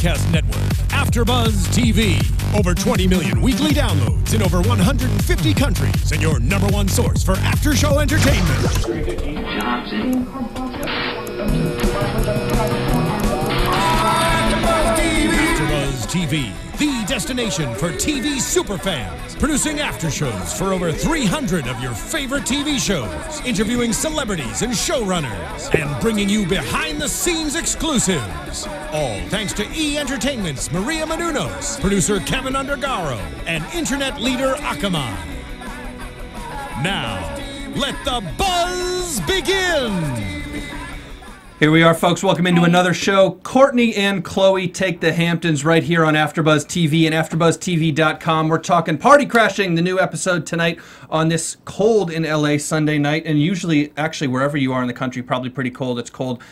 broadcast network, AfterBuzz TV. Over 20 million weekly downloads in over 150 countries, and your #1 source for after-show entertainment. AfterBuzz TV, the destination for TV superfans, producing after-shows for over 300 of your favorite TV shows, interviewing celebrities and showrunners, and bringing you behind-the-scenes exclusives. All thanks to E! Entertainment's Maria Menounos, producer Kevin Undergaro, and internet leader Akamai. Now, let the buzz begin! Here we are, folks. Welcome into another show. Kourtney and Khloé take the Hamptons right here on AfterBuzz TV and AfterBuzzTV.com. We're talking Party Crashing, the new episode tonight on this cold in LA Sunday night. And usually, actually, wherever you are in the country, probably pretty cold. It's cold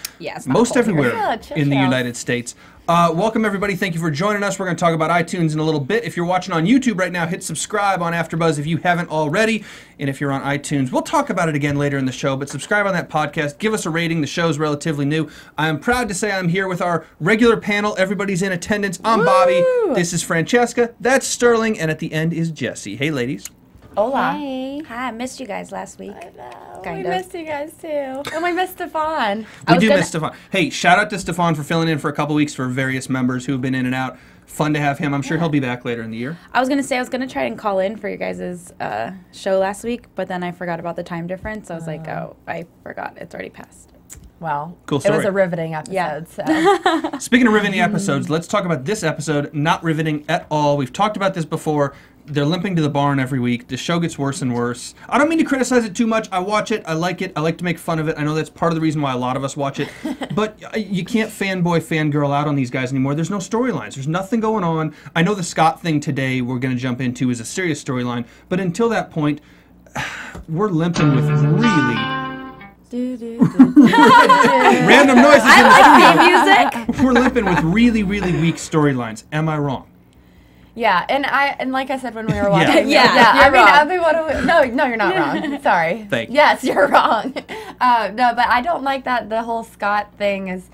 most everywhere in the United States. Welcome, everybody. Thank you for joining us. We're going to talk about iTunes in a little bit. If you're watching on YouTube right now, hit subscribe on AfterBuzz if you haven't already. And if you're on iTunes, we'll talk about it again later in the show, but subscribe on that podcast. Give us a rating. The show's relatively new. I am proud to say I'm here with our regular panel. Everybody's in attendance. I'm Bobby. This is Francesca. That's Sterling. And at the end is Jessie. Hey, ladies. Hola. Hey. Hi, I missed you guys last week. I know. Kind we of. missed you guys too. And we missed Stefan. We do miss Stefan. Hey, shout out to Stefan for filling in for a couple weeks for various members who have been in and out. Fun to have him. I'm sure he'll be back later in the year. I was going to try and call in for your guys' show last week, but then I forgot about the time difference. So I was like, oh, I forgot. It's already passed. Well, cool story. It was a riveting episode. Yeah. So. Speaking of riveting episodes, let's talk about this episode. Not riveting at all. We've talked about this before. They're limping to the barn every week. The show gets worse and worse. I don't mean to criticize it too much. I watch it. I like it. I like to make fun of it. I know that's part of the reason why a lot of us watch it. But you can't fanboy, fangirl out on these guys anymore. There's no storylines. There's nothing going on. I know the Scott thing today we're going to jump into is a serious storyline. But until that point, we're limping with really... random noises in the studio. Music. We're limping with really, really weak storylines. Am I wrong? Yeah, and like I said when we were watching, Yeah. No, you're not wrong. Sorry. Thank you. Yes, you're wrong. No, but I don't like that the whole Scott thing is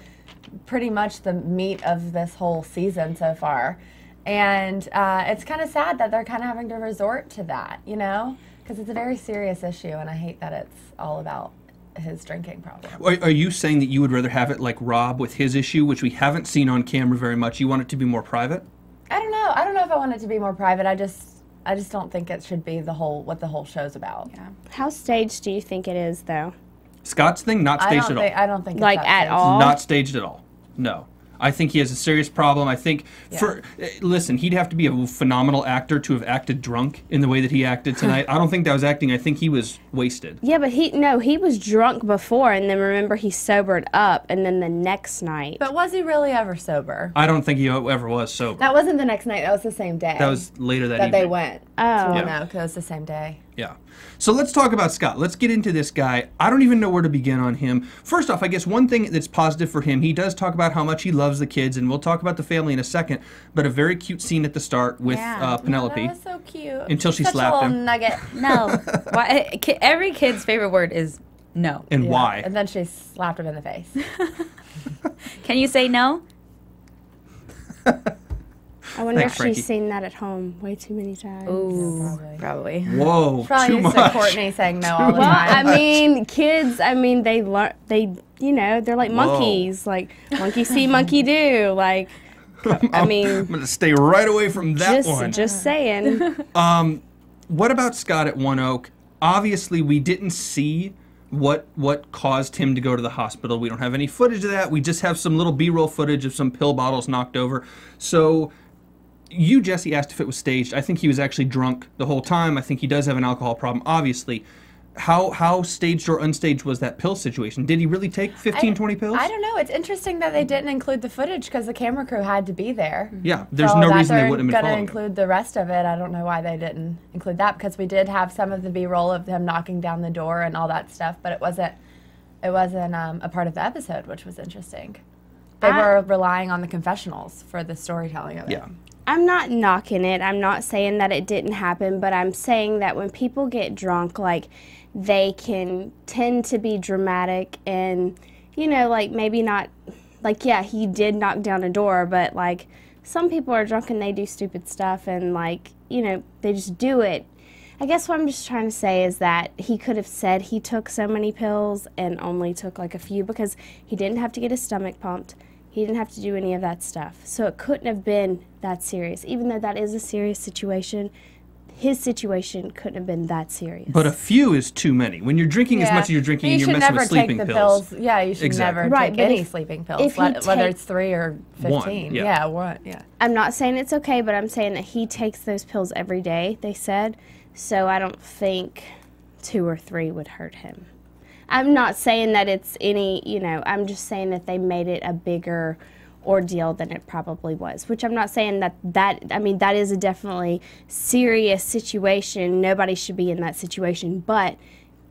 pretty much the meat of this whole season so far, and it's kind of sad that they're kind of having to resort to that, you know, because it's a very serious issue, and I hate that it's all about his drinking problem. Are you saying that you would rather have it like Rob with his issue, which we haven't seen on camera very much? You want it to be more private? I don't know. I don't know if I want it to be more private. I just don't think it should be what the whole show's about. Yeah. How staged do you think it is, though? Scott's thing, not staged at all. I don't think it's like that at all. Not staged at all. No. I think he has a serious problem. I think listen, he'd have to be a phenomenal actor to have acted drunk in the way that he acted tonight. I don't think that was acting. I think he was wasted. Yeah, but he was drunk before, and then remember he sobered up, and then the next night. But was he really ever sober? I don't think he ever was sober. That wasn't the next night. That was the same day. That was later that evening. they went. Oh. No, because it was the same day. Yeah. So let's talk about Scott. Let's get into this guy. I don't even know where to begin on him. First off, I guess one thing that's positive for him, he does talk about how much he loves the kids, and we'll talk about the family in a second, but a very cute scene at the start with Penelope. That was so cute. Until she Such slapped a him. little nugget. No. Why, every kid's favorite word is no. And why? And then she slapped him in the face. Can you say no? I wonder Thanks, if Frankie. she's seen that at home way too many times. Ooh, probably. Whoa, Probably too used much. to Kourtney saying no all the Well, time. I mean, kids, they learn, they're like monkeys. Like, monkey see, monkey do. Like, I mean. I'm going to stay right away from that one. Just saying. What about Scott at One Oak? Obviously, we didn't see what caused him to go to the hospital. We don't have any footage of that. We just have some little B-roll footage of some pill bottles knocked over. So you, Jessie, asked if it was staged. I think he was actually drunk the whole time. I think he does have an alcohol problem, obviously. How staged or unstaged was that pill situation? Did he really take 15, 20 pills? I don't know. It's interesting that they didn't include the footage because the camera crew had to be there. Yeah, there's no reason they wouldn't have been going to following include the rest of it. I don't know why they didn't include that because we did have some of the B-roll of him knocking down the door and all that stuff, but it wasn't a part of the episode, which was interesting. They were relying on the confessionals for the storytelling of it. Yeah. I'm not knocking it. I'm not saying that it didn't happen, but I'm saying that when people get drunk, like, they can tend to be dramatic and, like, maybe not like, yeah, he did knock down a door, but, like, some people are drunk and they do stupid stuff and, like, you know, they just do it. I guess what I'm just trying to say is that he could have said he took so many pills and only took, like, a few, because he didn't have to get his stomach pumped. He didn't have to do any of that stuff. So it couldn't have been that serious. Even though that is a serious situation, his situation couldn't have been that serious. But a few is too many. When you're drinking as much as you're drinking, and you're messing with sleeping pills. Yeah, you should never take any sleeping pills, whether it's 3 or 15. One. Yeah. I'm not saying it's okay, but I'm saying that he takes those pills every day, they said. So I don't think 2 or 3 would hurt him. I'm not saying that it's any, you know, I'm just saying that they made it a bigger ordeal than it probably was, which I'm not saying I mean, that is a definitely serious situation. Nobody should be in that situation, but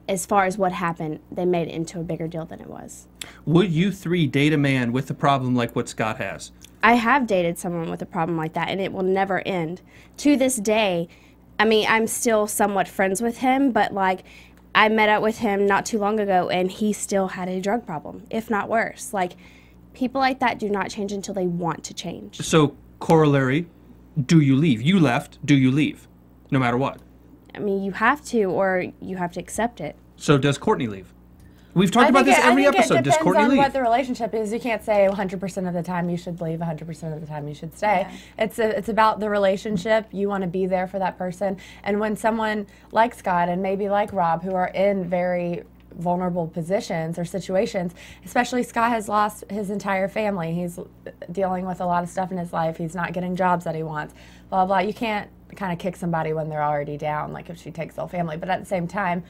as far as what happened, they made it into a bigger deal than it was. Would you 3 date a man with a problem like what Scott has? I have dated someone with a problem like that, and it will never end. To this day, I mean, I'm still somewhat friends with him, but, like, I met up with him not too long ago, and he still had a drug problem, if not worse. Like, people like that do not change until they want to change. So, corollary, do you leave? You left, do you leave? No matter what. I mean, you have to, or you have to accept it. So does Kourtney leave? We've talked about this every episode. Does Kourtney leave? It depends on what the relationship is. You can't say 100% of the time you should leave, 100% of the time you should stay. Yeah. It's about the relationship. You want to be there for that person. And when someone like Scott and maybe like Rob, who are in very vulnerable positions or situations, especially Scott has lost his entire family. He's dealing with a lot of stuff in his life. He's not getting jobs that he wants, blah, blah. You can't kind of kick somebody when they're already down, like if she takes the whole family. But at the same time,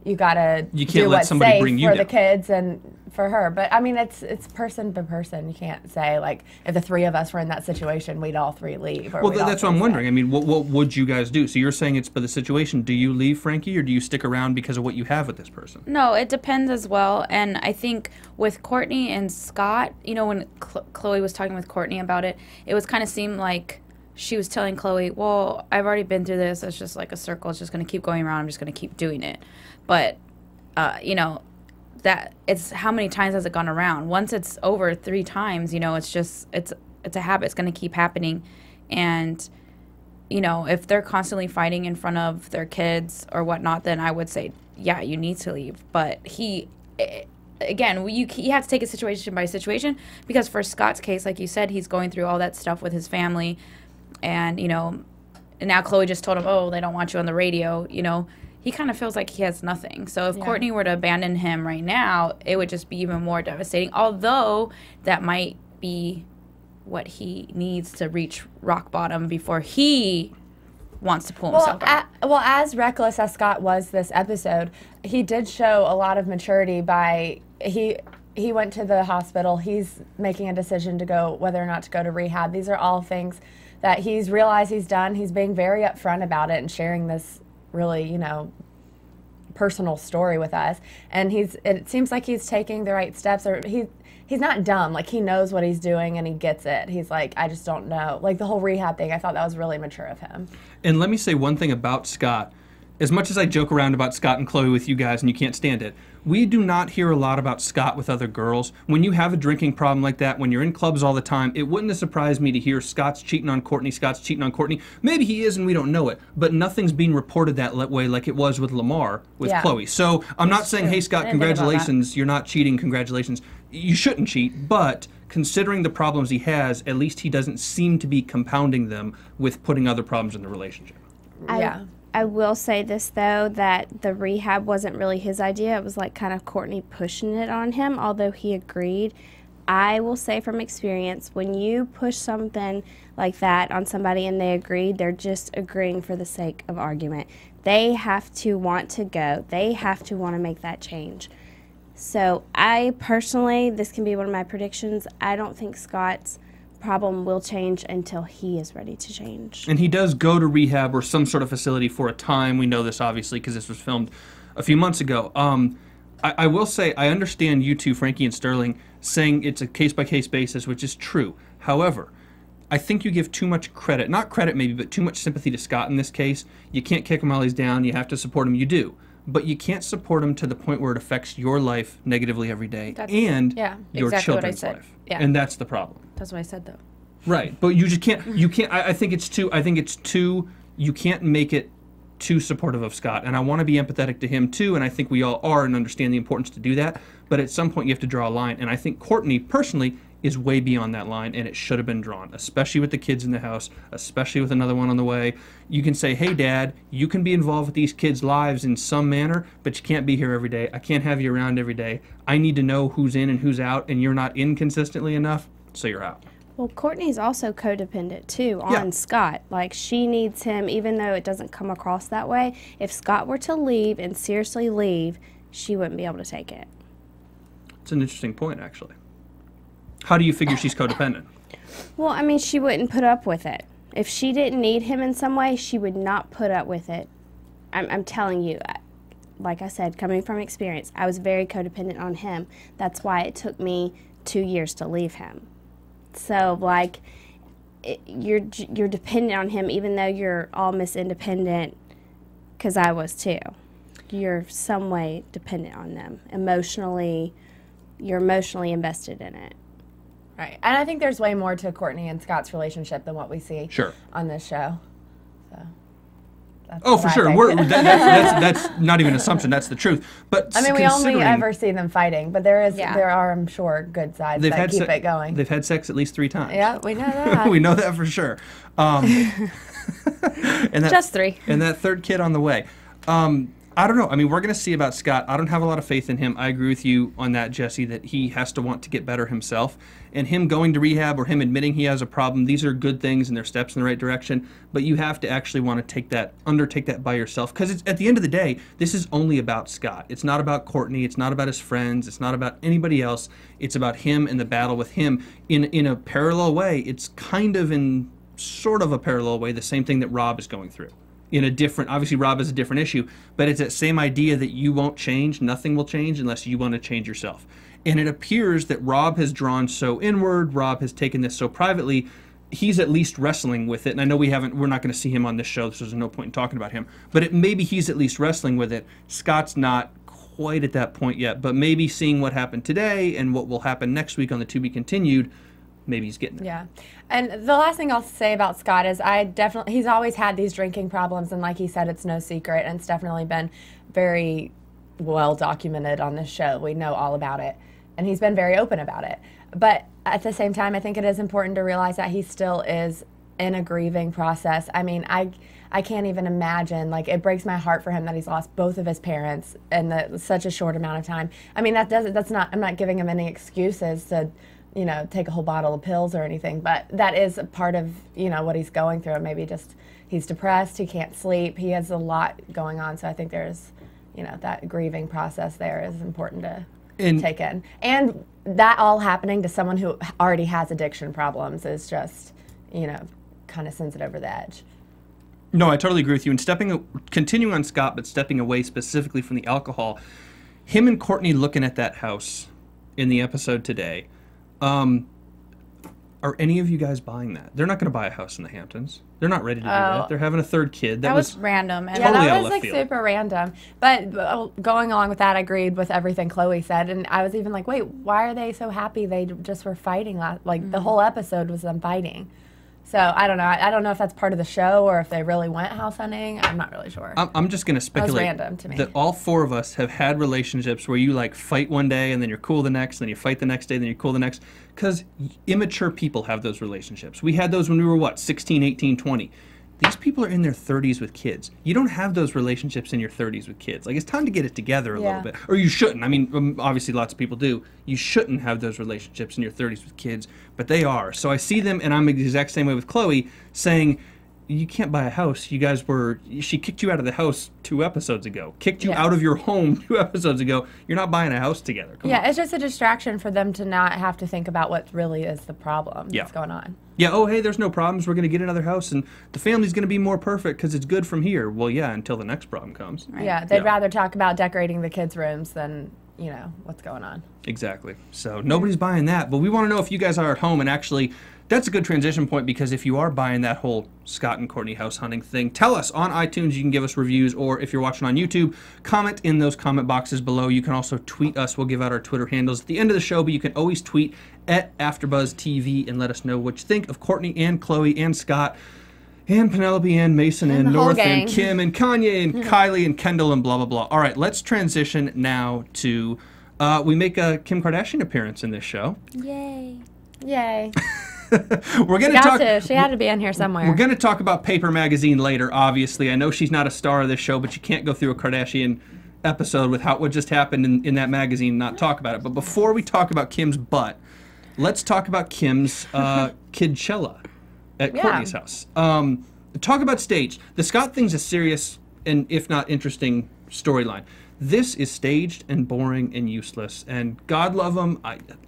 you gotta do what's safe for the kids and for her. But I mean, it's person to person. You can't say, like, if the 3 of us were in that situation, we'd all 3 leave. Or well, that's what I'm wondering. I mean, what would you guys do? So you're saying it's for the situation. Do you leave, Frankie, or do you stick around because of what you have with this person? No, it depends as well. And I think with Kourtney and Scott, you know, when Khloé was talking with Kourtney about it, it was kind of seemed like she was telling Khloé, well, I've already been through this. It's just like a circle. It's just going to keep going around. I'm just going to keep doing it. But, you know, that it's how many times has it gone around? Once it's over 3 times, you know, it's just, it's a habit. It's going to keep happening. And, you know, if they're constantly fighting in front of their kids or whatnot, then I would say, yeah, you need to leave. But again, you have to take it situation by situation, because for Scott's case, like you said, he's going through all that stuff with his family. And, you know, and now Khloé just told him, oh, they don't want you on the radio, you know. He kind of feels like he has nothing. So if Kourtney were to abandon him right now, it would just be even more devastating. Although that might be what he needs to reach rock bottom before he wants to pull himself out. Well, as reckless as Scott was this episode, he did show a lot of maturity by he went to the hospital. He's making a decision to go, whether or not to go to rehab. These are all things that he's realized he's done. He's being very upfront about it and sharing this really, you know, personal story with us. And it seems like he's taking the right steps, or he's not dumb. Like, he knows what he's doing and he gets it. He's like, I just don't know. Like, the whole rehab thing, I thought that was really mature of him. And let me say one thing about Scott. As much as I joke around about Scott and Khloé with you guys and you can't stand it, we do not hear a lot about Scott with other girls. When you have a drinking problem like that, when you're in clubs all the time, it wouldn't have surprised me to hear Scott's cheating on Kourtney. Maybe he is and we don't know it, but nothing's being reported that way like it was with Lamar with Khloé. So I'm not saying, hey, Scott, congratulations, you're not cheating, congratulations. You shouldn't cheat, but considering the problems he has, at least he doesn't seem to be compounding them with putting other problems in the relationship. I will say this, though, that the rehab wasn't really his idea. It was like kind of Kourtney pushing it on him, although he agreed. I will say from experience, when you push something like that on somebody and they agreed, they're just agreeing for the sake of argument. They have to want to go. They have to want to make that change. So I personally, this can be one of my predictions, I don't think Scott's problem will change until he is ready to change. And he does go to rehab or some sort of facility for a time. We know this, obviously, because this was filmed a few months ago. I will say, I understand you two, Frankie and Sterling, saying it's a case-by-case basis, which is true. However, I think you give too much credit, not credit maybe, but too much sympathy to Scott in this case. You can't kick him while he's down. You have to support him. You do. but you can't support them to the point where it affects your life negatively every day That's- and yeah, your exactly what I children's said. life. Yeah. And that's the problem. That's what I said, though. Right, but you just can't. I think it's too. You can't make it too supportive of Scott, and I want to be empathetic to him too, and I think we all are and understand the importance to do that. But at some point, you have to draw a line, and I think Kourtney personally is way beyond that line, and it should have been drawn, especially with the kids in the house, especially with another one on the way. You can say, "Hey, Dad, you can be involved with these kids' lives in some manner, but you can't be here every day. I can't have you around every day. I need to know who's in and who's out, and you're not in consistently enough, so you're out." Well, Kourtney's also codependent too on Scott. Like, she needs him, even though it doesn't come across that way. If Scott were to leave and seriously leave, she wouldn't be able to take it. It's an interesting point, actually. How do you figure she's codependent? Well, I mean, she wouldn't put up with it. If she didn't need him in some way, she would not put up with it. I'm telling you, like I said, coming from experience, I was very codependent on him. That's why it took me 2 years to leave him. So, like, you're dependent on him, even though you're almost independent, because I was too. You're some way dependent on them. Emotionally, you're emotionally invested in it. Right. And I think there's way more to Kourtney and Scott's relationship than what we see on this show. So. Oh, for sure. That's not even an assumption. That's the truth. But I mean, we only ever see them fighting, but there are, I'm sure, good sides that keep it going. They've had sex at least 3 times. Yeah, we know that. We know that for sure. And Just 3. And that third kid on the way. I don't know. I mean, we're going to see about Scott. I don't have a lot of faith in him. I agree with you on that, Jessie, that he has to want to get better himself. And him going to rehab or him admitting he has a problem, these are good things and they're steps in the right direction. But you have to actually want to undertake that by yourself. Because at the end of the day, this is only about Scott. It's not about Kourtney. It's not about his friends. It's not about anybody else. It's about him and the battle with him. In a parallel way, it's kind of in sort of a parallel way the same thing that Rob is going through. In a different, obviously Rob is a different issue, but it's that same idea that you won't change, nothing will change unless you want to change yourself. And it appears that Rob has drawn so inward, Rob has taken this so privately, he's at least wrestling with it. And I know we're not going to see him on this show, so there's no point in talking about him, but maybe he's at least wrestling with it. Scott's not quite at that point yet, but maybe seeing what happened today and what will happen next week on the To Be Continued, maybe he's getting there. Yeah. And the last thing I'll say about Scott is he's always had these drinking problems, and like he said, it's no secret, and it's definitely been very well documented on this show. We know all about it, and he's been very open about it. But at the same time, I think it is important to realize that he still is in a grieving process. I mean, I can't even imagine, like, it breaks my heart for him that he's lost both of his parents in such a short amount of time. I mean, I'm not giving him any excuses to, take a whole bottle of pills or anything, but that is a part of, what he's going through. Maybe just he's depressed, he can't sleep, he has a lot going on. So I think there's, that grieving process there is important to take in. And that all happening to someone who already has addiction problems is just, kind of sends it over the edge. No, I totally agree with you. And continuing on Scott, but stepping away specifically from the alcohol, him and Kourtney looking at that house in the episode today, are any of you guys buying that? They're not going to buy a house in the Hamptons. They're not ready to do that. They're having a third kid. That was random. Totally that was left field. Super random. But going along with that, I agreed with everything Khloé said, and I was even like, wait, why are they so happy? They just were fighting. The whole episode was them fighting. So I don't know. I don't know if that's part of the show or if they really went house hunting. I'm not really sure. I'm just going to speculate random to me. that all 4 of us have had relationships where you fight one day and then you're cool the next, then you fight the next day, then you're cool the next. Because immature people have those relationships. We had those when we were 16, 18, 20. These people are in their 30s with kids. You don't have those relationships in your 30s with kids. It's time to get it together a little bit. Or you shouldn't. I mean, obviously lots of people do. You shouldn't have those relationships in your 30s with kids, but they are. So I see them, and I'm the exact same way with Khloé, saying, you can't buy a house. She kicked you out of the house 2 episodes ago. Kicked you out of your home 2 episodes ago. You're not buying a house together. Come on. It's just a distraction for them to not have to think about what really is the problem that's going on. Yeah, oh, hey, there's no problems. We're going to get another house, and the family's going to be more perfect because it's good from here. Well, yeah, until the next problem comes. Right. Yeah, they'd rather talk about decorating the kids' rooms than, what's going on. Exactly. So nobody's buying that, but we want to know if you guys are at home and actually that's a good transition point, because if you are buying that whole Scott and Kourtney house hunting thing, tell us on iTunes. You can give us reviews, or if you're watching on YouTube, comment in those comment boxes below. You can also tweet us. We'll give out our Twitter handles at the end of the show, but you can always tweet at AfterBuzz TV and let us know what you think of Kourtney and Khloé and Scott and Penelope and Mason and North and Kim and Kanye and Kylie and Kendall and blah, blah, blah. All right, let's transition now to, we make a Kim Kardashian appearance in this show. Yay. Yay. We're going to talk. She had to be in here somewhere. We're going to talk about Paper Magazine later, obviously. I know she's not a star of this show, but you can't go through a Kardashian episode with what just happened in that magazine and not talk about it. But before we talk about Kim's butt, let's talk about Kim's Kidchella at Kourtney's house. Talk about staged. The Scott thing's a serious and, if not interesting, storyline. This is staged and boring and useless, and God love them.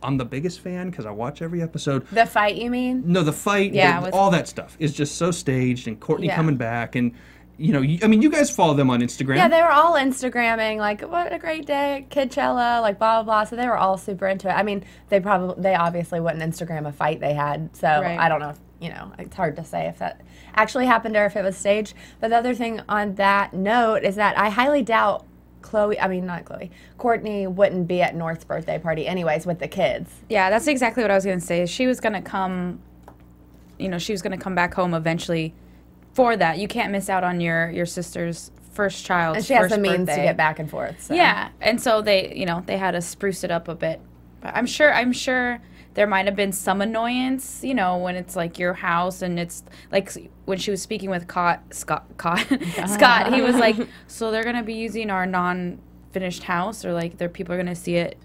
I'm the biggest fan because I watch every episode. The fight, you mean? No, the fight, all that stuff is just so staged, and Kourtney coming back, and you guys follow them on Instagram. Yeah, they were all Instagramming, like, what a great day at Kidchella, like, blah, blah, blah. So they were all super into it. I mean, they obviously wouldn't Instagram a fight they had, so I don't know if, it's hard to say if that actually happened or if it was staged. But the other thing on that note is that I highly doubt Kourtney wouldn't be at North's birthday party anyways with the kids. Yeah, that's exactly what I was going to say. She was going to come, she was going to come back home eventually for that. You can't miss out on your sister's first child's and she has first the means birthday. to get back and forth. So. Yeah, and so they had to spruce it up a bit. But I'm sure there might have been some annoyance, when it's like your house, and it's like when she was speaking with Scott, he was like, so they're gonna be using our non-finished house, or like people are gonna see it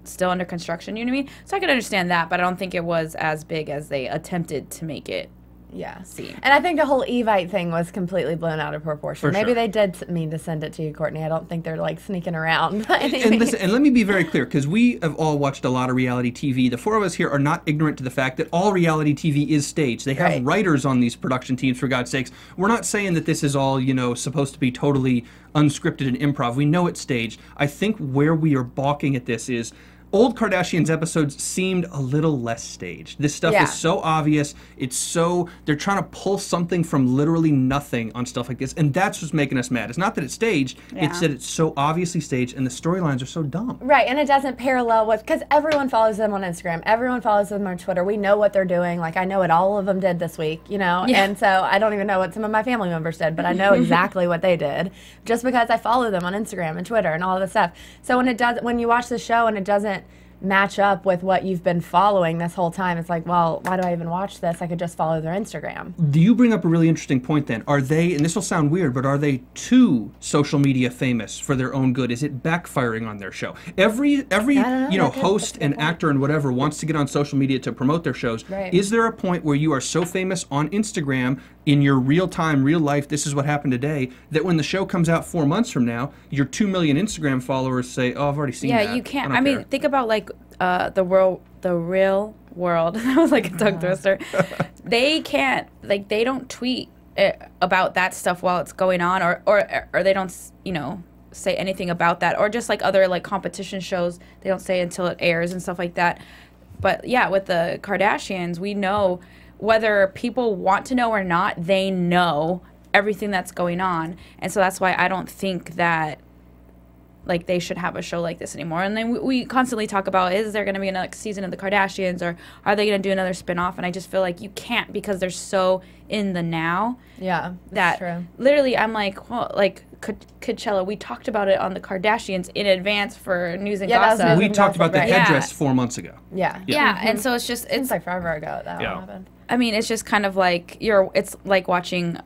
still under construction. You know what I mean? So I could understand that, but I don't think it was as big as they attempted to make it. Yeah. And I think the whole Evite thing was completely blown out of proportion. Maybe they did mean to send it to you, Kourtney. I don't think they're like sneaking around. And listen, and let me be very clear, because we have all watched a lot of reality TV. The four of us here are not ignorant to the fact that all reality TV is staged. They have writers on these production teams, for God's sakes. We're not saying that this is all, supposed to be totally unscripted and improv. We know it's staged. I think where we are balking at this is old Kardashians episodes seemed a little less staged. This stuff is so obvious. They're trying to pull something from literally nothing on stuff like this, and that's what's making us mad. It's not that it's staged, it's that it's so obviously staged, and the storylines are so dumb. Right, and it doesn't parallel with, because everyone follows them on Instagram, everyone follows them on Twitter. We know what they're doing. Like, I know what all of them did this week, and so I don't even know what some of my family members did, but I know exactly what they did, just because I follow them on Instagram and Twitter and all of this stuff. So when you watch the show and it doesn't match up with what you've been following this whole time, it's like, well, why do I even watch this? I could just follow their Instagram. Do you bring up a really interesting point then? Are they, and this will sound weird, but are they too social media famous for their own good? Is it backfiring on their show? Every host and actor and whatever wants to get on social media to promote their shows. Right. Is there a point where you are so famous on Instagram in your real time, real life, this is what happened today, that when the show comes out 4 months from now, your 2 million Instagram followers say, oh, I've already seen that. Yeah, you can't. I mean, think about like the real world. That was like a tongue twister. They can't, like, they don't tweet about that stuff while it's going on, or they don't, say anything about that, or just like other like competition shows, they don't say until it airs and stuff like that. But yeah, with the Kardashians, we know whether people want to know or not, they know everything that's going on, and so that's why I don't think that like they should have a show like this anymore. And then we constantly talk about, is there going to be another season of the Kardashians, or are they going to do another spinoff? And I just feel like you can't, because they're so in the now. Yeah, that's true. Literally, I'm like, well, like Coachella, we talked about it on the Kardashians in advance for news and gossip. We talked about the headdress 4 months ago. Yeah. And so it's like forever ago that happened. I mean, it's just kind of like it's like watching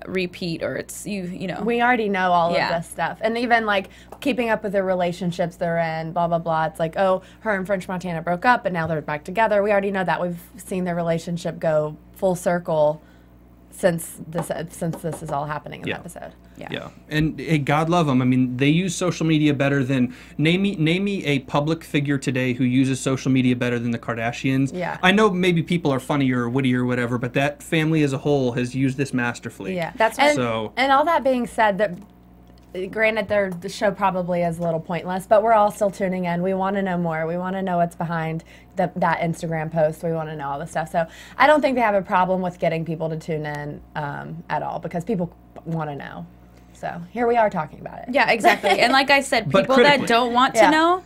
repeat, or it's you know. We already know all of this stuff, and even like keeping up with the relationships they're in, blah blah blah. It's like, oh, her and French Montana broke up, but now they're back together. We already know that. We've seen their relationship go full circle since this is all happening in the episode. Yeah, and hey, God love them. I mean, they use social media better than name me a public figure today who uses social media better than the Kardashians. Yeah, I know maybe people are funnier or wittier or whatever, but that family as a whole has used this masterfully. Yeah, that's and all that being said, that granted, the show probably is a little pointless, but we're all still tuning in. We want to know more. We want to know what's behind that Instagram post. We want to know all this stuff. So I don't think they have a problem with getting people to tune in at all, because people want to know. So here we are talking about it. Yeah, exactly. And like I said, But people critically. that don't want to know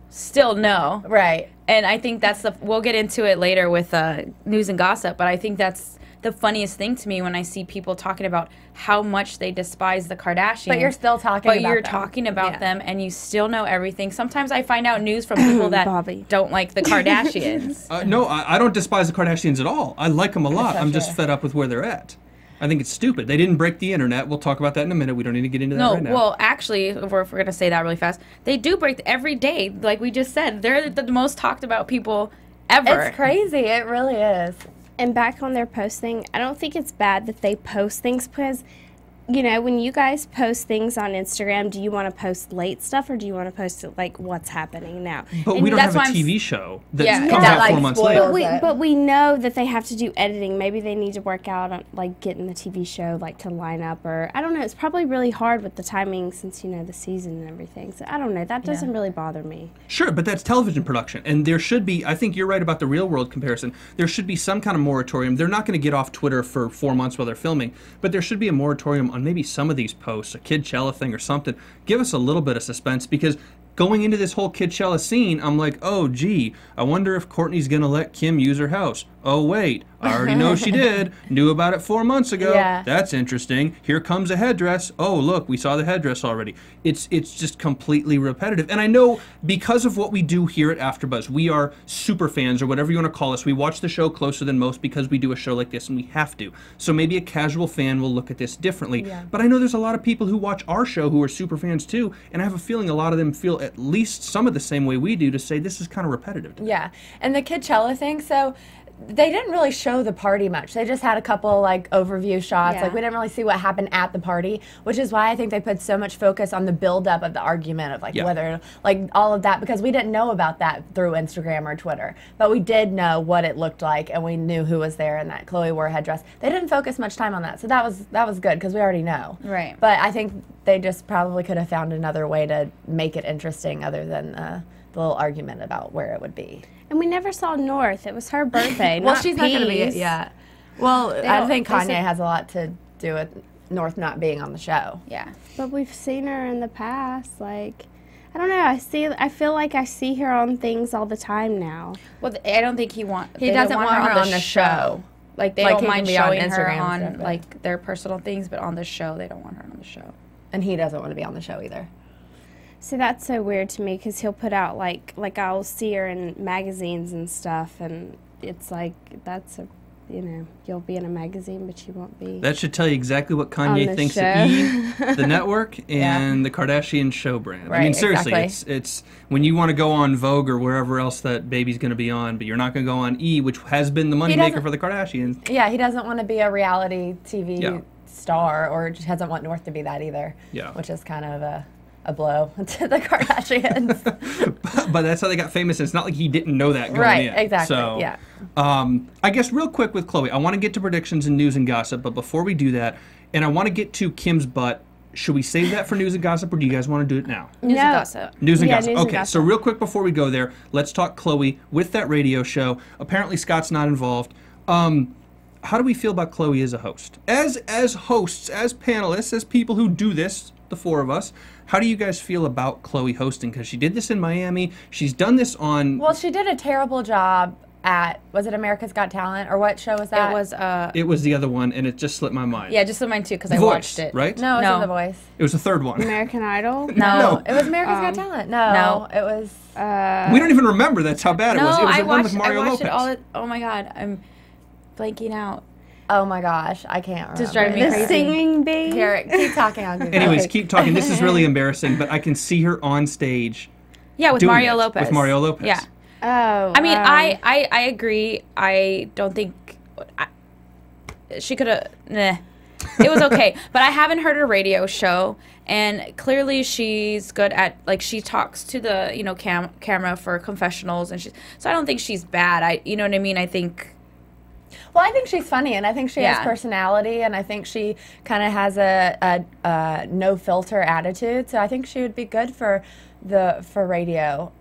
still know. Right. And I think that's we'll get into it later with news and gossip, but I think that's the funniest thing to me when I see people talking about how much they despise the Kardashians. But you're still talking But about you're them. talking about Yeah. them, and you still know everything. Sometimes I find out news from people that Bobby. don't like the Kardashians. No, I don't despise the Kardashians at all. I like them a lot. so I'm just true. fed up with where they're at. I think it's stupid. They didn't break the internet. We'll talk about that in a minute. We don't need to get into that No, right now. well, actually, if we're going to say that really fast, they do break every day. Like we just said, they're the most talked about people ever. It's crazy. It really is. And back on their posting, I don't think it's bad that they post things, because, you know, when you guys post things on Instagram, do you want to post late stuff, or do you want to post like what's happening now? But And we don't that's have a why I'm TV show that Yeah. comes That, out 4 like, months spoils later. it. But we know that they have to do editing. Maybe they need to work out on like getting the TV show like to line up, or I don't know. It's probably really hard with the timing since, you know, the season and everything. So I don't know. That doesn't really bother me. Sure, but that's television production. And there should be, I think you're right about the real world comparison. There should be some kind of moratorium. They're not going to get off Twitter for 4 months while they're filming, but there should be a moratorium on maybe some of these posts, a Kidchella thing or something. Give us a little bit of suspense, because going into this whole Kidchella scene, I'm like, oh, gee, I wonder if Kourtney's going to let Kim use her house. Oh, wait, I already know she did. Knew about it 4 months ago. Yeah. That's interesting. Here comes a headdress. Oh, look, we saw the headdress already. It's just completely repetitive. And I know because of what we do here at AfterBuzz, we are super fans, or whatever you want to call us. We watch the show closer than most because we do a show like this, and we have to. So maybe a casual fan will look at this differently. Yeah. But I know there's a lot of people who watch our show who are super fans too, and I have a feeling a lot of them feel at least some of the same way we do, to say this is kind of repetitive. Yeah. And the Kidchella thing, so they didn't really show the party much. They just had a couple like overview shots. Yeah. Like we didn't really see what happened at the party, which is why I think they put so much focus on the buildup of the argument of like Yeah. whether like all of that, because we didn't know about that through Instagram or Twitter, but we did know what it looked like, and we knew who was there and that Khloe wore a headdress. They didn't focus much time on that, so that was good because we already know. Right. But I think they just probably could have found another way to make it interesting other than the little argument about where it would be. And we never saw North. It was her birthday. Well, not she's not going to be Peace. it yet. Well, I don't- think they Kanye said- has a lot to do with North not being on the show. Yeah. But we've seen her in the past. Like, I don't know. I feel like I see her on things all the time now. Well, I don't think he He doesn't want her on the show. Like they Like, don't he can mind be on showing her Instagram and on stuff, but- like their personal things, but on the show they don't want her on the show. And he doesn't want to be on the show either. So that's so weird to me, because he'll put out like I'll see her in magazines and stuff, and it's like that's a, you know, you'll be in a magazine but you won't be. That should tell you exactly what On Kanye the thinks show. of E, the network, and the Kardashian show brand. I mean, Right, seriously, exactly. it's when you want to go on Vogue or wherever else that baby's going to be on, but you're not going to go on E, which has been the moneymaker doesn't- for the Kardashians. Yeah, he doesn't want to be a reality TV Yeah. star, or just doesn't want North to be that either. Yeah. Which is kind of a blow to the Kardashians. But that's how they got famous. It's not like he didn't know that going Right, in. exactly, So, yeah. I guess real quick with Khloe, I want to get to predictions and news and gossip, but before we do that, and I want to get to Kim's butt, should we save that for news and gossip, or do you guys want to do it now? News No. and gossip. News and Yeah, gossip. news and Okay, so gossip. real quick before we go there, let's talk Khloe with that radio show. Apparently Scott's not involved. How do we feel about Khloe as a host? As hosts, as panelists, as people who do this, the four of us, how do you guys feel about Khloe hosting? Because she did this in Miami. She's done this on... Well, she did a terrible job at, was it America's Got Talent, or what show was that? It was It was the other one, and it just slipped my mind. yeah, just mine too because I Voice, watched it. right? No, it No. wasn't The Voice. It was the third one. American Idol. No. It was America's Got Talent. No, it was. We don't even remember. That's how bad it was. No, It was I the one with watched Mario it Lopez. all. Oh my god, I'm blanking out. Oh my gosh, I can't remember. Just driving me The crazy. singing bee. Here, keep talking on Google. Anyways, keep talking. This is really embarrassing, but I can see her on stage Yeah, with doing Mario it Lopez. with Mario Lopez. Yeah. Oh. I mean, I agree. I don't think she could have. Nah. It was okay, but I haven't heard her radio show, and clearly she's good at, like, she talks to the, you know, camera for confessionals, and so I don't think she's bad. You know what I mean? I think. Well, I think she's funny, and I think she has personality, and I think she kind of has a no filter attitude. So I think she would be good for radio.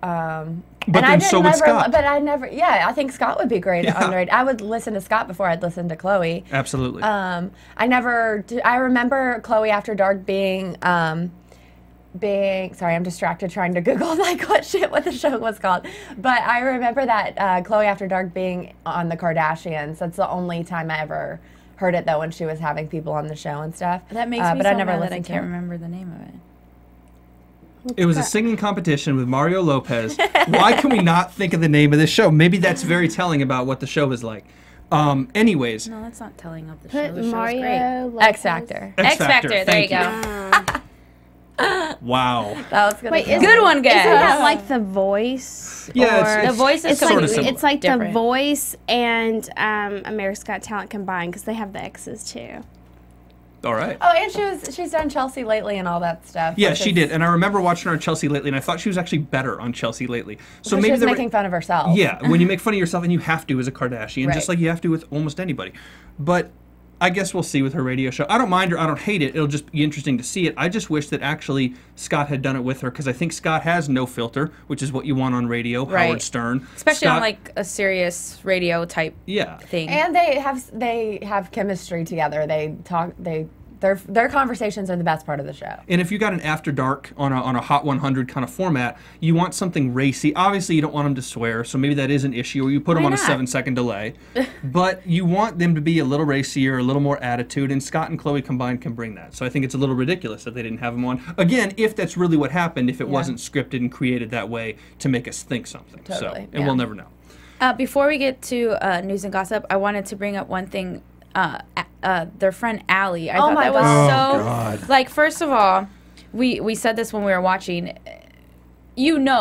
But then so would Scott. But I think Scott would be great on the radio. I would listen to Scott before I'd listen to Khloé. Absolutely. I remember Khloé After Dark being sorry, I'm distracted trying to Google like what the show was called. But I remember that Khloé After Dark being on the Kardashians. That's the only time I ever heard it, though, when she was having people on the show and stuff. That makes me so mad that I can't remember the name of it. It was a singing competition with Mario Lopez. Why can we not think of the name of this show? Maybe that's very telling about what the show is like. Anyways. No, that's not telling of the show. The Mario show's great. X Factor. X Factor. There you go. Wow. That was good one, guys. Isn't that like The Voice? Yeah, The Voice is sort of similar. It's like different. The Voice and America's Got Talent combined because they have the X's too. All right. Oh, and she's done Chelsea Lately and all that stuff. Yeah, she did, and I remember watching her on Chelsea Lately, and I thought she was actually better on Chelsea Lately. So maybe she was making fun of herself. Yeah, when you make fun of yourself, and you have to as a Kardashian, just like you have to with almost anybody. But I guess we'll see with her radio show. I don't mind her. I don't hate it. It'll just be interesting to see it. I just wish that actually Scott had done it with her, because I think Scott has no filter, which is what you want on radio. Right. Howard Stern, especially Scott, on like a serious radio type thing. And they have chemistry together. They talk. Their conversations are the best part of the show. And if you got an After Dark on a Hot 100 kind of format, you want something racy. Obviously, you don't want them to swear, so maybe that is an issue, or you put them on a 7-second delay. But you want them to be a little racier, a little more attitude, and Scott and Khloé combined can bring that. So I think it's a little ridiculous that they didn't have them on. Again, if that's really what happened, if it wasn't scripted and created that way to make us think something. Totally. And we'll never know. Before we get to news and gossip, I wanted to bring up one thing. Their friend Allie. I thought that was so. Like, first of all, we said this when we were watching.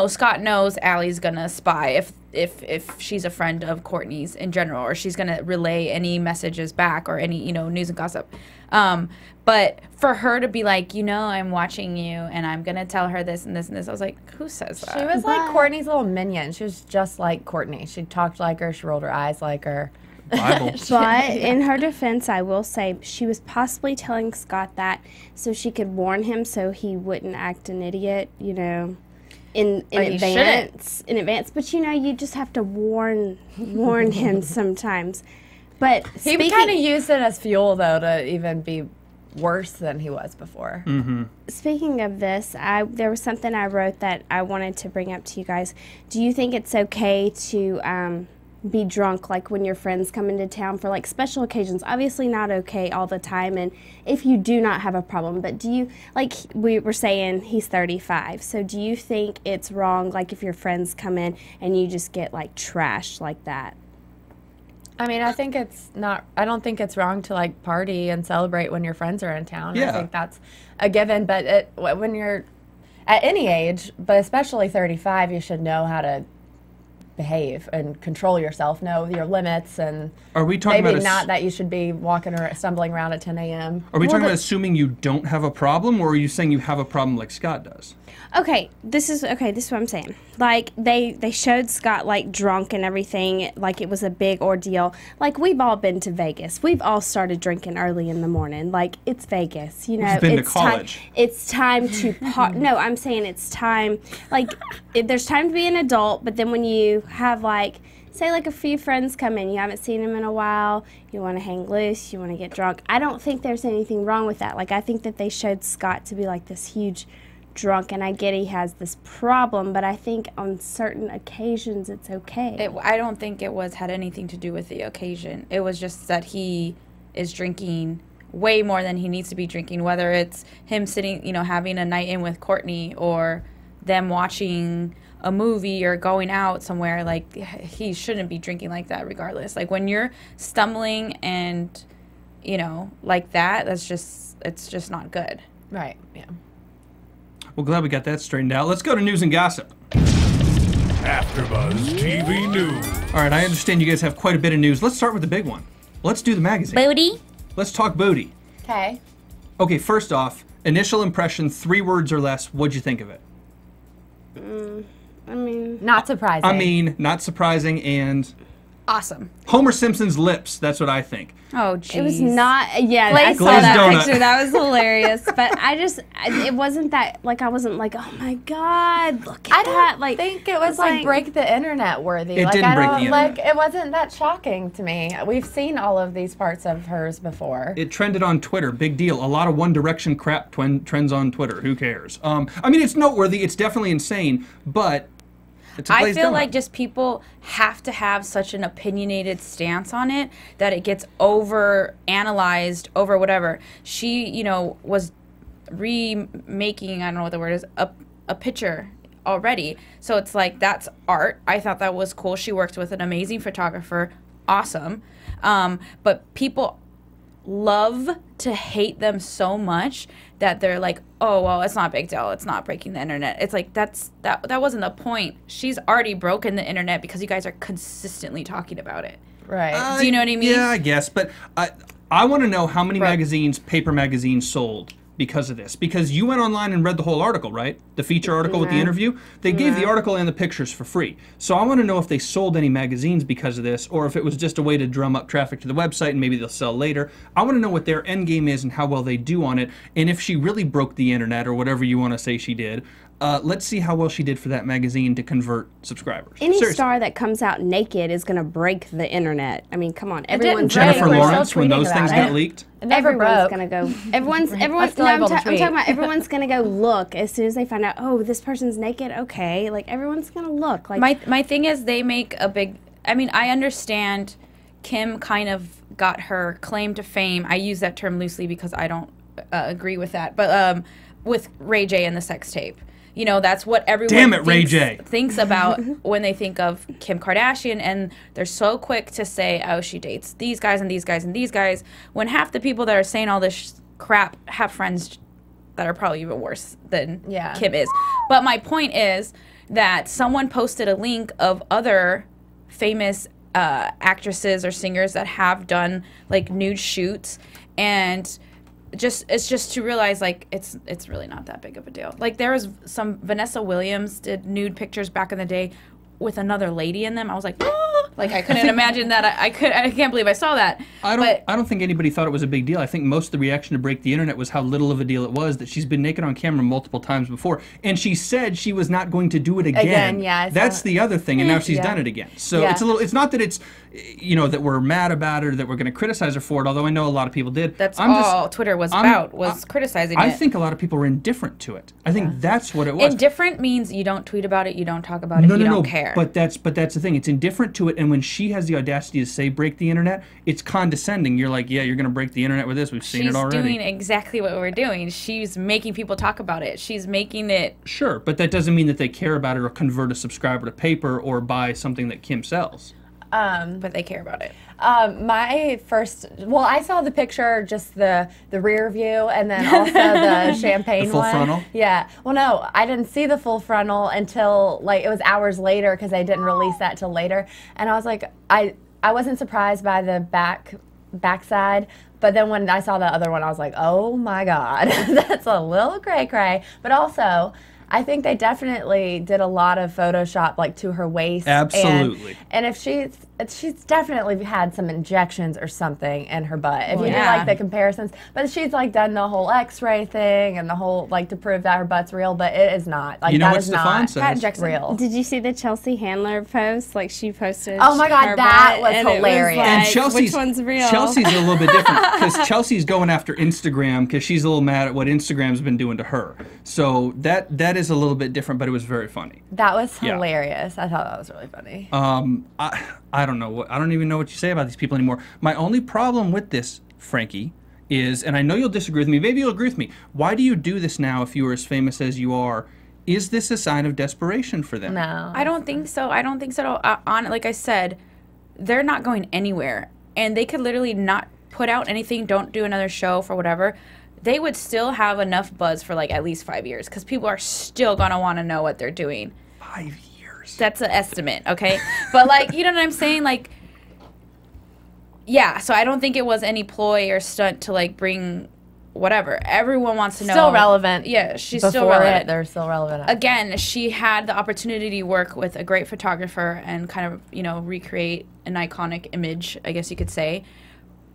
Scott knows Allie's gonna spy if she's a friend of Kourtney's in general, or she's gonna relay any messages back or any news and gossip. But for her to be like, I'm watching you and I'm gonna tell her this and this and this, I was like, who says that? She was like Kourtney's little minion. She was just like Kourtney. She talked like her. She rolled her eyes like her. Bible. But in her defense, I will say she was possibly telling Scott that so she could warn him so he wouldn't act an idiot, in advance. In advance, but you just have to warn him sometimes. But he kind of used it as fuel, though, to even be worse than he was before. Mm-hmm. Speaking of this, there was something I wrote that I wanted to bring up to you guys. Do you think it's okay to be drunk, like when your friends come into town for like special occasions? Obviously not okay all the time, and if you do not have a problem, but do you, like we were saying, he's 35, so do you think it's wrong, like if your friends come in and you just get like trashed like that? I mean, I don't think it's wrong to like party and celebrate when your friends are in town. Yeah. I think that's a given, but when you're at any age, but especially 35, you should know how to behave and control yourself, know your limits, and are we talking maybe about not that you should be walking or stumbling around at 10 a.m. Are we talking about assuming you don't have a problem, or are you saying you have a problem like Scott does? Okay, this is what I'm saying. Like, they showed Scott, like, drunk and everything, like it was a big ordeal. Like, we've all been to Vegas. We've all started drinking early in the morning. Like, it's Vegas, We've been to college. It's time to no, I'm saying it's time. Like, there's time to be an adult, but then when you have, like, say, like, a few friends come in, you haven't seen them in a while, you want to hang loose, you want to get drunk. I don't think there's anything wrong with that. Like, I think that they showed Scott to be, like, this huge drunk, and I get he has this problem, but I think on certain occasions it's okay. I don't think it had anything to do with the occasion. It was just that he is drinking way more than he needs to be drinking, whether it's him sitting, having a night in with Kourtney, or them watching a movie or going out somewhere. Like, he shouldn't be drinking like that regardless. Like, when you're stumbling and, like that, it's just not good. Right, yeah. Well, glad we got that straightened out. Let's go to news and gossip. AfterBuzz TV News. All right, I understand you guys have quite a bit of news. Let's start with the big one. Let's do the magazine. Booty. Let's talk booty. Okay. Okay, first off, initial impression, 3 words or less. What'd you think of it? Not surprising. Not surprising, and Awesome. Homer Simpson's lips. That's what I think. Oh, geez. It was not, yeah, I Glazed saw that donut. picture. That was hilarious. But it wasn't that, like, I wasn't like, oh my God, look at that. Like, think it was like break the internet worthy. It like, didn't break the internet. Like, it wasn't that shocking to me. We've seen all of these parts of hers before. It trended on Twitter. Big deal. A lot of One Direction crap trends on Twitter. Who cares? I mean, it's noteworthy. It's definitely insane, but it's a I glazed feel donut. like just people have to have such an opinionated stance on it that it gets over analyzed, over whatever. She, you know, was remaking, I don't know what the word is, a picture already. So it's like, that's art. I thought that was cool. She worked with an amazing photographer. Awesome. But people love to hate them so much that they're like, oh, well, it's not a big deal. It's not breaking the internet. It's like, that wasn't the point. She's already broken the internet because you guys are consistently talking about it. Right. Do you know what I mean? Yeah, I guess. But I want to know how many magazines, paper magazines, sold because of this. Because you went online and read the whole article, right? The feature article with the interview. They gave the article and the pictures for free. So I want to know if they sold any magazines because of this, or if it was just a way to drum up traffic to the website and maybe they'll sell later. I want to know what their end game is and how well they do on it. And if she really broke the internet or whatever you want to say she did, let's see how well she did for that magazine to convert subscribers. any Seriously. star that comes out naked is going to break the internet. I mean, come on. Everyone's Jennifer We're still Lawrence, when tweeting those things about got it. leaked. It never Everyone's broke. gonna go. Everyone's. still I'm able to talking tweet. about. Everyone's gonna go look as soon as they find out. Oh, this person's naked. Okay, like everyone's gonna look. Like My thing is they make a big, I mean, I understand Kim kind of got her claim to fame. I use that term loosely because I don't agree with that. But with Ray J and the sex tape. You know, that's what everyone Damn it, Ray J. thinks about when they think of Kim Kardashian, and they're so quick to say, oh, she dates these guys and these guys and these guys, when half the people that are saying all this crap have friends that are probably even worse than Kim is. But my point is that someone posted a link of other famous actresses or singers that have done like nude shoots, and it's just to realize like it's really not that big of a deal. Like there was some Vanessa Williams did nude pictures back in the day with another lady in them. I was like, oh! Like I couldn't imagine that. I can't believe I saw that. I don't think anybody thought it was a big deal. I think most of the reaction to break the internet was how little of a deal it was that she's been naked on camera multiple times before, and she said she was not going to do it again. That's the other thing, and now she's done it again. So it's not that it's, you know, that we're mad about it or that we're going to criticize her for it, although I know a lot of people did. That's all Twitter was about, was criticizing it. I think a lot of people were indifferent to it. I think that's what it was. Indifferent means you don't tweet about it, you don't talk about it, you don't care. But that's the thing. It's indifferent to it, and when she has the audacity to say break the internet, it's condescending. You're like, yeah, you're going to break the internet with this. We've seen it already. She's doing exactly what we're doing. She's making people talk about it. She's making it... Sure, but that doesn't mean that they care about it or convert a subscriber to paper or buy something that Kim sells. But they care about it. I saw the picture, just the rear view, and then also the champagne The full one. frontal? Yeah. Well, no, I didn't see the full frontal until like it was hours later because they didn't release that till later. And I was like, I wasn't surprised by the backside, but then when I saw the other one, I was like, oh my God, that's a little cray-cray. But also, I think they definitely did a lot of Photoshop like to her waist. Absolutely. And if she's definitely had some injections or something in her butt. If you do like the comparisons, but she's like done the whole X-ray thing and the whole like to prove that her butt's real, but it is not. Like You know that what is Stefan says? not real. did you see the Chelsea Handler post? Like she posted. Oh my God, her that butt, was and it hilarious. like, And Chelsea's, which one's real? Chelsea's a little bit different because Chelsea's going after Instagram because she's a little mad at what Instagram's been doing to her. So that is a little bit different, but it was very funny. That was hilarious. I thought that was really funny. I don't know. I don't even know what you say about these people anymore. My only problem with this, Frankie, is, and I know you'll disagree with me, maybe you'll agree with me, why do you do this now if you are as famous as you are? Is this a sign of desperation for them? No. I don't think so. I don't think so. Like I said, they're not going anywhere. And they could literally not put out anything, don't do another show for whatever. They would still have enough buzz for like at least 5 years because people are still going to want to know what they're doing. 5 years. That's an estimate, okay? But like, you know what I'm saying? Like, yeah, so I don't think it was any ploy or stunt to like bring whatever. Everyone wants to know. Still relevant. Yeah, she's Before still relevant. they're still relevant. Again, she had the opportunity to work with a great photographer and kind of, you know, recreate an iconic image, I guess you could say.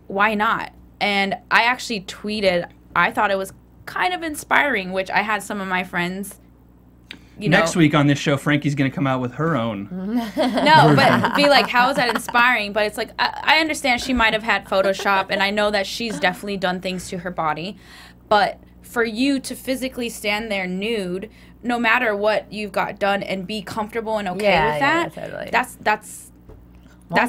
Why not? And I actually tweeted, I thought it was kind of inspiring, which I had some of my friends, Next week on this show, Frankie's going to come out with her own. No, but be like, how is that inspiring? But it's like, I understand she might have had Photoshop, and I know that she's definitely done things to her body. But for you to physically stand there nude, no matter what you've got done, and be comfortable and okay with that, totally. That's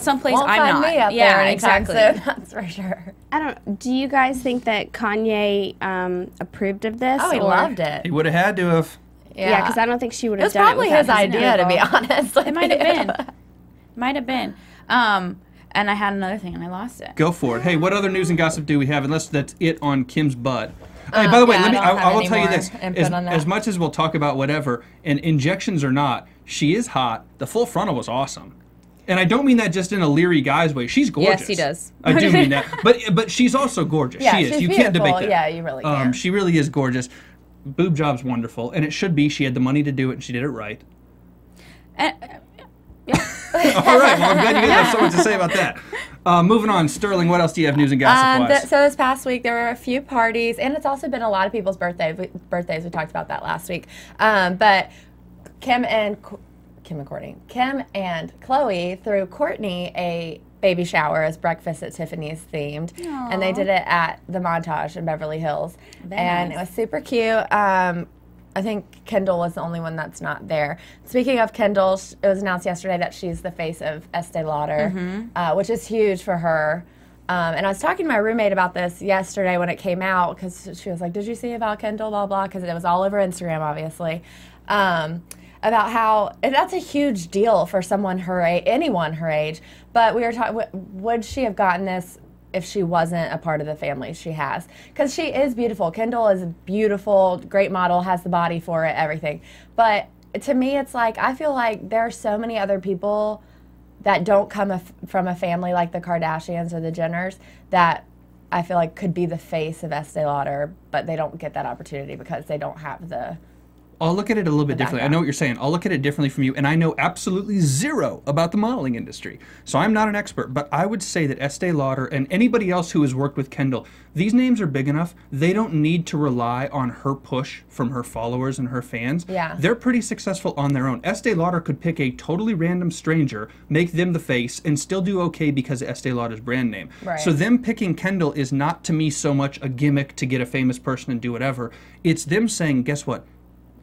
someplace Won't I'm find not. me up Yeah, there anytime exactly. soon, that's for sure. Do you guys think that Kanye approved of this? Oh, he loved it. He would have had to have. Yeah, because I don't think she would It have was done probably it his without idea, to be approval. honest. It might have been. Might have been. And I had another thing, and I lost it. Go for it. Hey, what other news and gossip do we have? Unless that's it on Kim's butt. Hey, by the way, I will tell you this. As much as we'll talk about whatever, and injections or not, she is hot. The full frontal was awesome. And I don't mean that just in a leery guy's way. She's gorgeous. Yes, he does. I do mean that. But she's also gorgeous. Yeah, she is. she's You can't debate beautiful. that. Yeah, you really can't. She really is gorgeous. Boob job's wonderful, and it should be. She had the money to do it, and she did it right. All right. Well, I'm glad you guys have so much to say about that. Moving on, Sterling. What else do you have news and gossip wise? So this past week there were a few parties, and it's also been a lot of people's birthdays. We talked about that last week. But Kim and Khloé threw Kourtney a baby shower as breakfast at Tiffany's themed. Aww. And they did it at the Montage in Beverly Hills. Very nice. It was super cute. I think Kendall was the only one that's not there. Speaking of Kendall, it was announced yesterday that she's the face of Estee Lauder, which is huge for her. And I was talking to my roommate about this yesterday when it came out, because she was like, did you see about Kendall, blah, blah, because it was all over Instagram, obviously, about how that's a huge deal for someone her age, anyone her age. But we were talking, would she have gotten this if she wasn't a part of the family she has? Because she is beautiful. Kendall is beautiful, great model, has the body for it, everything. But to me, it's like, I feel like there are so many other people that don't come from a family like the Kardashians or the Jenners that I feel like could be the face of Estee Lauder, but they don't get that opportunity because they don't have the... I'll look at it a little bit differently. I know what you're saying. I'll look at it differently from you, and I know absolutely zero about the modeling industry. So I'm not an expert, but I would say that Estee Lauder and anybody else who has worked with Kendall, these names are big enough. They don't need to rely on her push from her followers and her fans. Yeah. They're pretty successful on their own. Estee Lauder could pick a totally random stranger, make them the face, and still do okay because of Estee Lauder's brand name. Right. So them picking Kendall is not to me so much a gimmick to get a famous person and do whatever. It's them saying, guess what?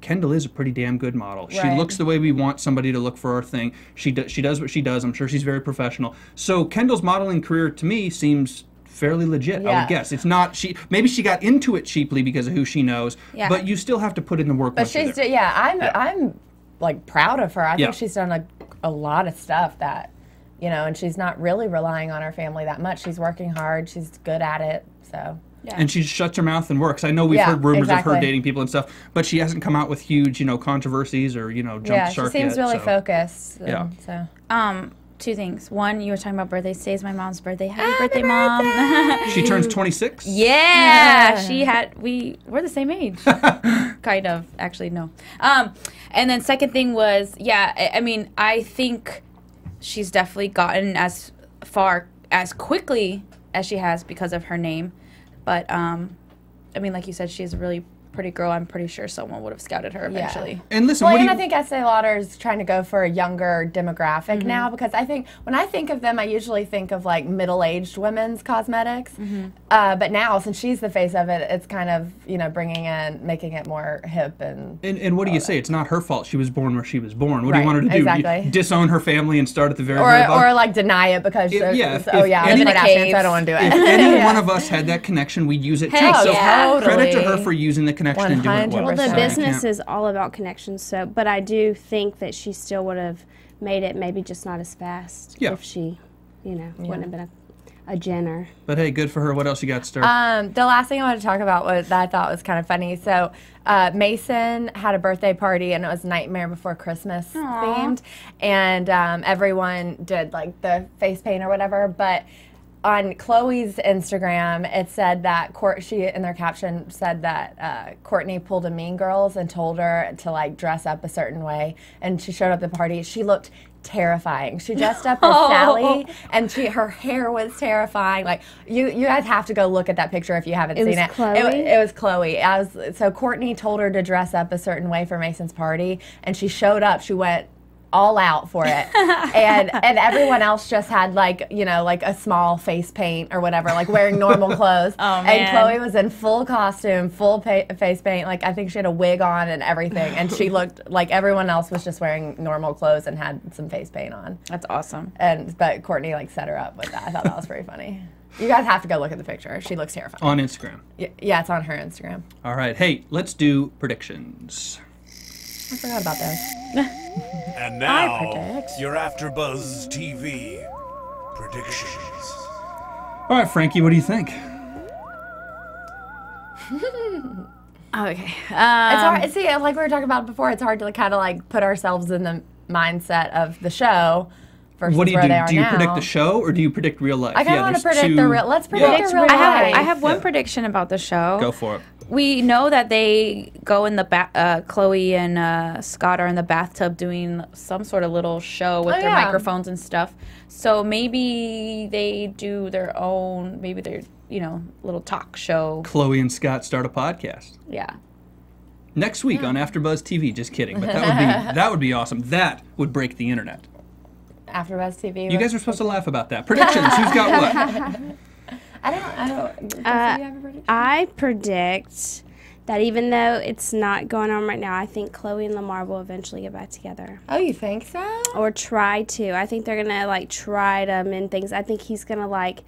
Kendall is a pretty damn good model. Right. She looks the way we want somebody to look for our thing. She does what she does. I'm sure she's very professional. So Kendall's modeling career to me seems fairly legit, I would guess. It's not maybe she got into it cheaply because of who she knows, but you still have to put in the work. But she's I'm like proud of her. I think she's done a lot of stuff that, and she's not really relying on her family that much. She's working hard. She's good at it. So. Yeah. And she shuts her mouth and works. I know we've heard rumors of her dating people and stuff, but she hasn't come out with huge, controversies or, jumped the shark yet. Yeah, she seems really focused. Yeah. So. Two things. One, you were talking about birthdays. Today's my mom's birthday. Happy birthday, Mom. She turns 26? Yeah. We're the same age. Kind of. Actually, no. And then second thing was, I think she's definitely gotten as far as quickly as she has because of her name. But, like you said, she's a really pretty girl. I'm pretty sure someone would have scouted her eventually. Yeah. And listen, I think Estee Lauder is trying to go for a younger demographic now, because I think when I think of them, I usually think of like middle-aged women's cosmetics. But now, since she's the face of it, it's kind of making it more hip and. And what do you say? It's not her fault. She was born where she was born. What do you want her to do? Exactly. Disown her family and start at the very bottom? Or like deny it because I'm in a cave, so I don't want to do it. If any one of us had that connection, we'd use it too. So credit to her for using the connection and doing it well. Well, the business is all about connections, but I do think that she still would have made it, maybe just not as fast if she, wouldn't have been a Jenner. But hey, good for her. What else you got, Stir? The last thing I wanted to talk about that I thought was kind of funny. So Mason had a birthday party, and it was Nightmare Before Christmas themed, and everyone did like the face paint or whatever, but on Khloé's Instagram, it said that she in their caption said that Kourtney pulled a Mean Girls and told her to like dress up a certain way, and she showed up at the party. She looked terrifying. She dressed up as Sally, and her hair was terrifying. Like you guys have to go look at that picture if you haven't seen it. Khloe? It was Khloe. So Kourtney told her to dress up a certain way for Mason's party, and she showed up. She went all out for it, and everyone else just had like a small face paint or whatever, like wearing normal clothes. Oh, man. And Khloe was in full costume, full face paint. Like I think she had a wig on and everything, and she looked like everyone else was just wearing normal clothes and had some face paint on. That's awesome. But Kourtney like set her up with that. I thought that was pretty funny. You guys have to go look at the picture. She looks terrifying. On Instagram. Yeah, it's on her Instagram. All right. Hey, let's do predictions. I forgot about those. And now, predict. your AfterBuzz TV predictions. All right, Frankie, what do you think? Okay. It's hard. See, like we were talking about before, it's hard to kind of like put ourselves in the mindset of the show versus What do you where do? they are Do you now. predict the show or do you predict real life? I kind of want to there's predict two- the real. Let's predict the real life. I have one Yeah. prediction about the show. Go for it. We know that they go in the Khloe and Scott are in the bathtub doing some sort of little show with their microphones and stuff. So maybe they do their own, maybe their little talk show. Khloe and Scott start a podcast. Yeah. Next week on AfterBuzz TV. Just kidding, but that would be awesome. That would break the internet. AfterBuzz TV. You guys are supposed to laugh about that. Predictions. Who's got what? I don't. Does you have a prediction? I predict that even though it's not going on right now, I think Khloe and Lamar will eventually get back together. Oh, you think so? Or try to. I think they're going to, like, try to mend things. I think he's going to, like,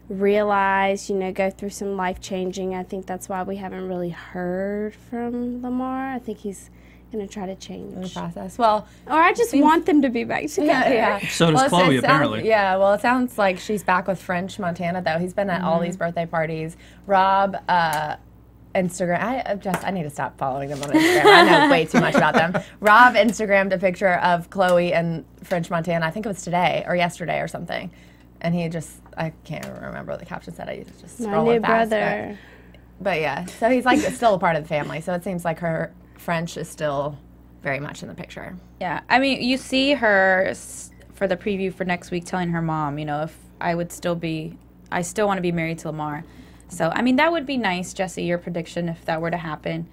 realize, go through some life changing. I think that's why we haven't really heard from Lamar. I think he's going to try to change. In the process. Well, Or I just want them to be back together. yeah. So does Well, Khloe, it sounds- apparently. Yeah, well, it sounds like she's back with French Montana, though. He's been at all these birthday parties. Rob, Instagram. I need to stop following them on Instagram. I know way too much about them. Rob Instagrammed a picture of Khloe and French Montana. I think it was today or yesterday or something. And I can't remember what the caption said. I just My scrolling new fast, brother. But yeah, so he's like still a part of the family. So it seems like her French is still very much in the picture. Yeah. I mean, you see her for the preview for next week telling her mom, if I still want to be married to Lamar. So, I mean, that would be nice, Jessie, your prediction, if that were to happen.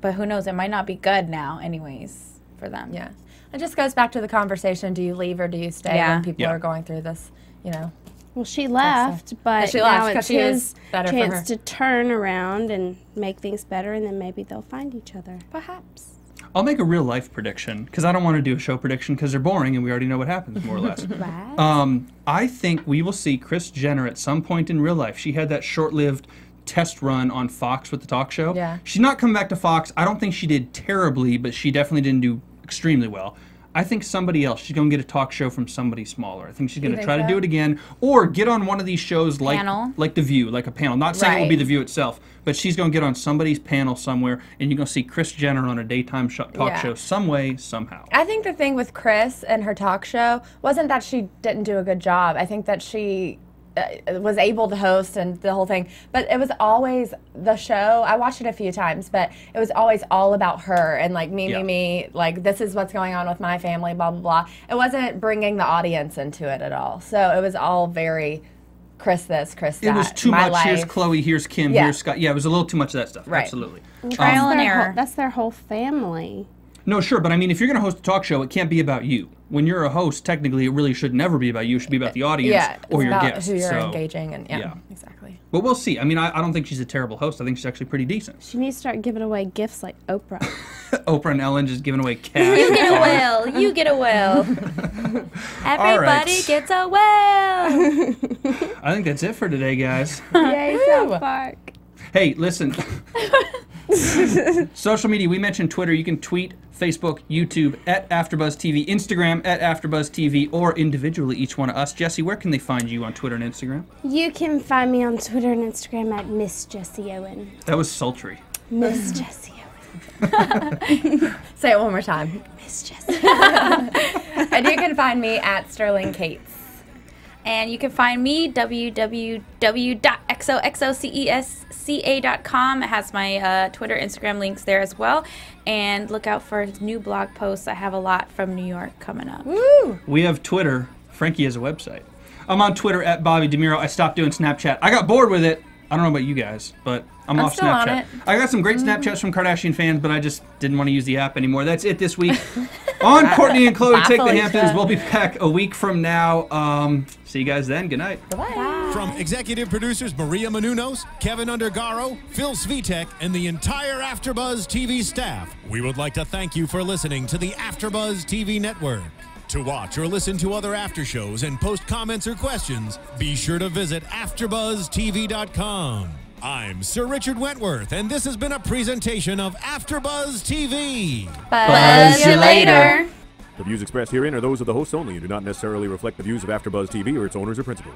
But who knows? It might not be good now anyways for them. Yeah. It just goes back to the conversation, do you leave or do you stay Yeah. when people Yeah. are going through this, Well, she left, but she left now 'cause it's she was his better for her. chance to turn around and make things better, and then maybe they'll find each other. Perhaps. I'll make a real life prediction because I don't want to do a show prediction because they're boring and we already know what happens more or less. Right? I think we will see Kris Jenner at some point in real life. She had that short-lived test run on Fox with the talk show. Yeah. She's not coming back to Fox. I don't think she did terribly, but she definitely didn't do extremely well. I think somebody else. She's going to get a talk show from somebody smaller. I think she's going to think try to so? do it again, or get on one of these shows like The View, like a panel. Not saying it will be Right. The View itself, but she's going to get on somebody's panel somewhere, and you're going to see Kris Jenner on a daytime talk Yeah. show some way, somehow. I think the thing with Kris and her talk show wasn't that she didn't do a good job. I think that she was able to host and the whole thing, but it was always the show. I watched it a few times, but it was always all about her and like me, like this is what's going on with my family, blah, blah, blah. It wasn't bringing the audience into it at all. So it was all very Kris this, Kris that. It was too my much. Here's life. Khloe, here's Kim, Yeah. here's Scott. Yeah, it was a little too much of that stuff. Right. Absolutely. Trial and error. That's their whole family. No, sure, but I mean, if you're going to host a talk show, it can't be about you. When you're a host, technically, it really should never be about you. It should be about the audience Yeah, or it's your about guests. who you're So, engaging and yeah. exactly. But we'll see. I mean, I don't think she's a terrible host. I think she's actually pretty decent. She needs to start giving away gifts like Oprah. Oprah and Ellen just giving away cash. You get a whale. You get a whale. Everybody gets a whale. I think that's it for today, guys. Yay, South Park. Hey, listen. Social media, we mentioned Twitter. You can tweet, Facebook, YouTube, at AfterBuzz TV, Instagram, at AfterBuzz TV, or individually, each one of us. Jessie, where can they find you on Twitter and Instagram? You can find me on Twitter and Instagram at Miss Jessie Owen. That was sultry. Miss Jessie Owen. Say it one more time. Miss Jessie. And you can find me at Sterling Cates. And you can find me, www.xoxocesca.com. It has my Twitter, Instagram links there as well. And look out for new blog posts. I have a lot from New York coming up. Woo! We have Twitter. Frankie has a website. I'm on Twitter at Bobby DeMuro. I stopped doing Snapchat. I got bored with it. I don't know about you guys, but I'm off still on Snapchat. it. I got some great Snapchats from Kardashian fans, but I just didn't want to use the app anymore. That's it this week on Kourtney and Khloé Take the Felicia. Hamptons. We'll be back a week from now. See you guys then. Good night. Bye-bye. From executive producers Maria Menounos, Kevin Undergaro, Phil Svitek, and the entire AfterBuzz TV staff, we would like to thank you for listening to the AfterBuzz TV network. To watch or listen to other after shows and post comments or questions, be sure to visit AfterBuzzTV.com. I'm Sir Richard Wentworth, and this has been a presentation of AfterBuzz TV. Buzz you later. The views expressed herein are those of the hosts only and do not necessarily reflect the views of AfterBuzz TV or its owners or principals.